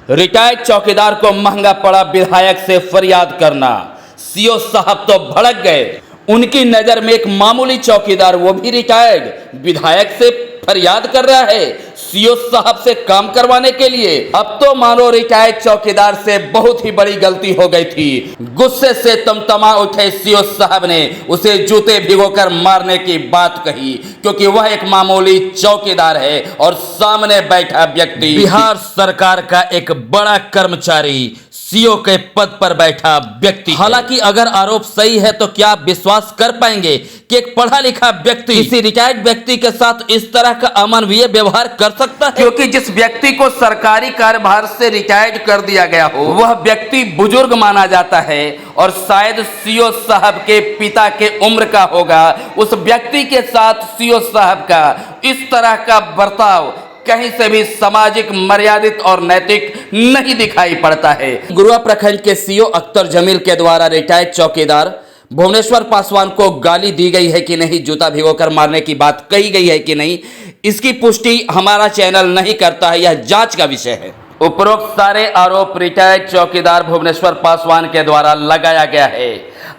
Retired चौकीदार को महंगा पड़ा विधायक से फरियाद करना। सीओ साहब तो भड़क गए। उनकी नजर में एक मामूली चौकीदार, वो भी रिटायर्ड, विधायक से फरियाद कर रहा है सीओ साहब से काम करवाने के लिए। अब तो मानो रिटायर्ड चौकीदार से बहुत ही बड़ी गलती हो गई थी। गुस्से से तमतमा उठे सीओ साहब ने उसे जूते भिगोकर मारने की बात कही, क्योंकि वह एक मामूली चौकीदार है और सामने बैठा व्यक्ति बिहार सरकार का एक बड़ा कर्मचारी, सीओ के पद पर बैठा व्यक्ति। हालांकि अगर आरोप सही है तो क्या आप विश्वास कर पाएंगे कि एक पढ़ा लिखा व्यक्ति किसी रिटायर्ड व्यक्ति के साथ इस तरह का अमानवीय व्यवहार कर सकता है? क्योंकि जिस व्यक्ति को सरकारी कार्यभार से रिटायर्ड कर दिया गया हो वह व्यक्ति बुजुर्ग माना जाता है और शायद सीओ साहब के पिता के उम्र का होगा। उस व्यक्ति के साथ सीओ साहब का इस तरह का बर्ताव कहीं से भी सामाजिक, मर्यादित और नैतिक नहीं दिखाई पड़ता है। गुरुआ प्रखंड के सीओ अख्तर जमील के द्वारा रिटायर्ड चौकीदार भुवनेश्वर पासवान को गाली दी गई है कि नहीं, जूता भिगोकर मारने की बात कही गई है कि नहीं, इसकी पुष्टि हमारा चैनल नहीं करता है। यह जांच का विषय है। उपरोक्त सारे आरोप रिटायर्ड चौकीदार भुवनेश्वर पासवान के द्वारा लगाया गया है।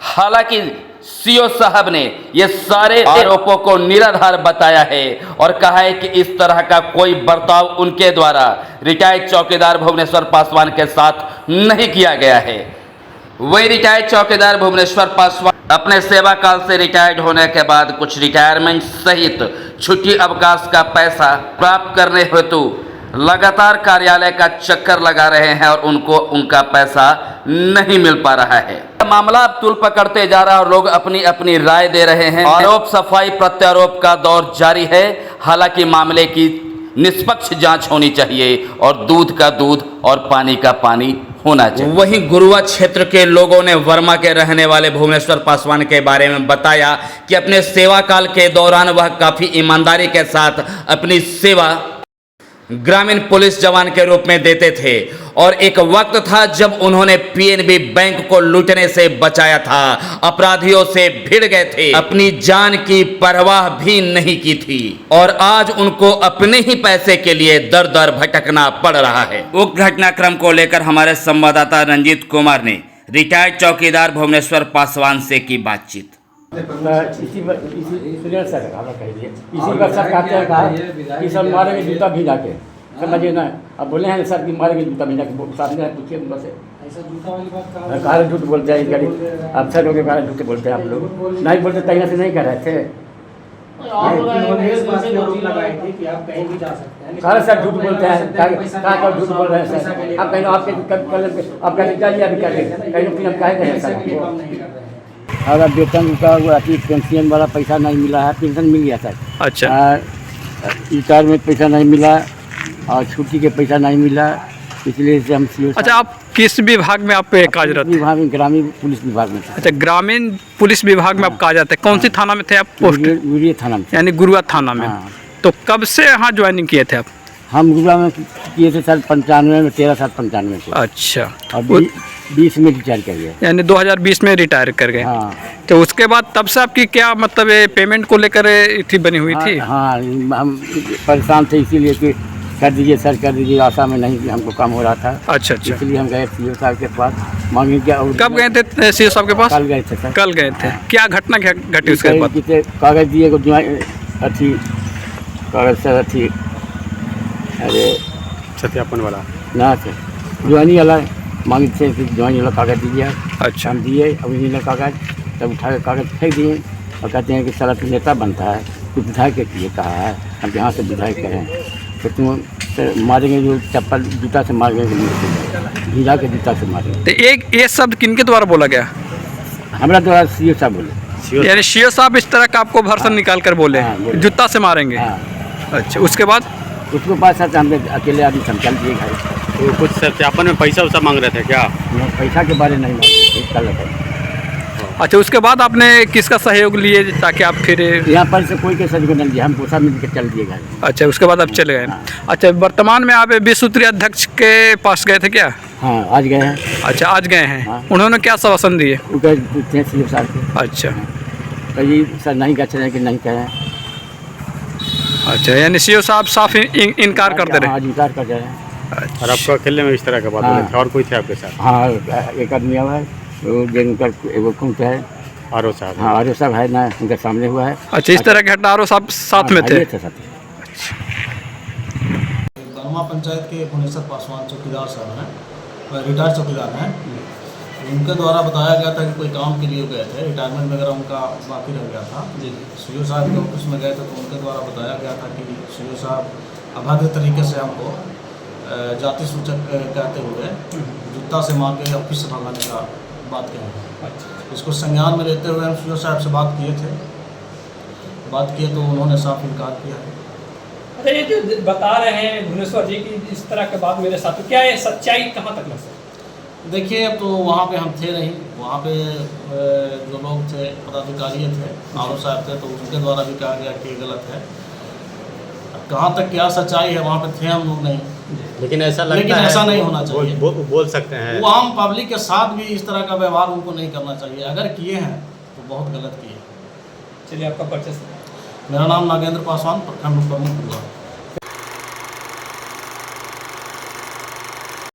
हालांकि सीओ साहब ने ये सारे आरोपों को निराधार बताया है और कहा है कि इस तरह का कोई बर्ताव उनके द्वारा रिटायर्ड चौकीदार भुवनेश्वर पासवान के साथ नहीं किया गया है। वही रिटायर्ड चौकीदार भुवनेश्वर पासवान अपने सेवा काल से रिटायर्ड होने के बाद कुछ रिटायरमेंट सहित छुट्टी अवकाश का पैसा प्राप्त करने हेतु लगातार कार्यालय का चक्कर लगा रहे हैं और उनको उनका पैसा नहीं मिल पा रहा है। मामला अब तूल पकड़ते जा रहा है और लोग अपनी अपनी राय दे रहे हैं। आरोप सफाई प्रत्यारोप का दौर जारी है। हालांकि मामले की निष्पक्ष जांच होनी चाहिए और दूध का दूध और पानी का पानी होना चाहिए। वहीं गुरुआ क्षेत्र के लोगों ने वर्मा के रहने वाले भुवनेश्वर पासवान के बारे में बताया कि अपने सेवा काल के दौरान वह काफी ईमानदारी के साथ अपनी सेवा ग्रामीण पुलिस जवान के रूप में देते थे और एक वक्त था जब उन्होंने पीएनबी बैंक को लूटने से बचाया था। अपराधियों से भिड़ गए थे, अपनी जान की परवाह भी नहीं की थी और आज उनको अपने ही पैसे के लिए दर दर भटकना पड़ रहा है। उक्त घटनाक्रम को लेकर हमारे संवाददाता रंजीत कुमार ने रिटायर्ड चौकीदार भुवनेश्वर पासवान से की बातचीत। इसी बात सर कहते हैं कहा कि सब मारेंगे जूता भिजा के, समझिए ना। अब बोले हैं सर कि मारेंगे जूता भिजा के, सामने है, पूछिए बस कहा झूठ बोलते हैं गाड़ी। अब सर लोग कहा झूठ बोलते हैं, आप लोग नहीं बोलते तैयार से नहीं कर रहे थे। कहा सर झूठ बोलते हैं, कहा झूठ बोल रहे हैं सर। आप कहीं आपके जाइए अभी कहीं हम कहे गए सर अगर वेतन का पेंशन वाला पैसा नहीं मिला है, पेंशन मिल गया सर। अच्छा। रिटायरमेंट पैसा नहीं मिला और छुट्टी के पैसा नहीं मिला, इसलिए से हम सीओ। अच्छा, आप किस विभाग में आप कार्यरत? विभाग में, ग्रामीण पुलिस विभाग में। अच्छा, ग्रामीण पुलिस विभाग में आप कार्यरत है। कौन सी थाना में थे आप? पोस्ट गुरुआ थाना में, यानी गुरुआ थाना में। तो कब से यहाँ ज्वाइनिंग किए थे आप? हम गुरुआ में किए थे सर 95 में, 13 साल 95 से। अच्छा, और 20 में रिटायर कर गए, यानी 2020 में रिटायर कर गए। हाँ। तो उसके बाद तब से आपकी क्या मतलब पेमेंट को लेकर थी बनी हुई थी? हाँ, हम परेशान थे इसीलिए कि कर दीजिए सर, कर दीजिए। आशा में नहीं हमको काम हो रहा था। अच्छा अच्छा, इसलिए हम गए सीओ साहब के पास मांगे। क्या कब गए थे सीओ साहब के पास? कल गए थे सर। कल गए थे। क्या घटना घटी उसके बाद? कागज दिए अथी कागज सर, अथी अरे सत्यापन वाला ना सर, ज्वाइनिंग वाला मांगे थे कि ज्वाइनिंग वाला कागज दीजिए। अच्छा, हम दिए ओरिजिनल कागज, तब उठा के कागज फेंक दिए और कहते हैं कि साला तू नेता बनता है, तू विधायक के लिए कहा है, हम यहाँ से विधायक करें तो तुम मारेंगे, जो चप्पल जूता से मारेंगे, भिजा के जूता से मारेंगे। तो एक ये शब्द किनके द्वारा बोला गया? हमारा द्वारा सीओ साहब बोले। यानी सीओ साहब इस तरह का आपको भर्सन निकाल कर बोले जूता से मारेंगे? अच्छा, उसके बाद उसके बाद सर हमें अकेले आदमी समझल दिए घर। तो कुछ सत्यापन में पैसा वैसा मांग रहे थे क्या? पैसा के बारे नहीं मांगे। अच्छा, उसके बाद आपने किसका सहयोग लिए ताकि आप फिर यहाँ पर से कोई के सहयोग नहीं दिया, हम कोसा मिल के चल दिए घर। अच्छा, उसके बाद आप चले गए। अच्छा, वर्तमान में आप विश्व सूत्रीय अध्यक्ष के पास गए थे क्या? हाँ, आज गए हैं। अच्छा, आज गए हैं। उन्होंने क्या आश्वासन दिए? पूछते हैं सीओ साहब के। अच्छा, कहीं सर नहीं कह कि नहीं कहें। अच्छा, यानी सीओ साहब साफ इनकार कर दे रहे हैं? इनकार कर रहे हैं। और आपको अकेले में इस तरह का बात हो रही थी, और कोई थे आपके साथ? हाँ एक आदमी आया है वो जिनका वो कौन सा है आरो साहब? हाँ आर्य साहब है ना उनके सामने हुआ है। अच्छा, इस तरह की घटना आरो साहब साथ में थे? हाँ, ये थे साथ। गरमा पंचायत के भुवनेश्वर पासवान चौकीदार साहब हैं, रिटायर्ड चौकीदार हैं। उनके द्वारा बताया गया था कि कोई काम के लिए गए थे, रिटायरमेंट वगैरह उनका बाकी रह गया था। सीओ साहब के ऑफिस में गए थे तो उनके द्वारा बताया गया था कि सीओ साहब अभद्र तरीके से हमको जाति सूचक कहते हुए जूता से मार के ऑफिस से भगाने का बात कही। इसको संज्ञान में लेते हुए हम सीओ साहब से बात किए तो उन्होंने साफ इनकार किया है। अच्छा, ये जो बता रहे हैं भुवनेश्वर जी की इस तरह के बात मेरे साथ, तो क्या ये सच्चाई कहाँ तक लग सकती? देखिए, अब तो वहाँ पे हम थे नहीं, वहाँ पे जो लोग थे पदाधिकारी थे, आरो साहब थे, तो उनके द्वारा भी कहा गया कि गलत है। अब कहाँ तक क्या सच्चाई है, वहाँ पे थे हम लोग नहीं, लेकिन ऐसा लेकिन ऐसा नहीं होना चाहिए। बोल सकते हैं वो आम पब्लिक के साथ भी इस तरह का व्यवहार उनको नहीं करना चाहिए। अगर किए हैं तो बहुत गलत किए। चलिए, आपका परिचय। मेरा नाम नागेंद्र पासवान, प्रखंड प्रमुख हुआ।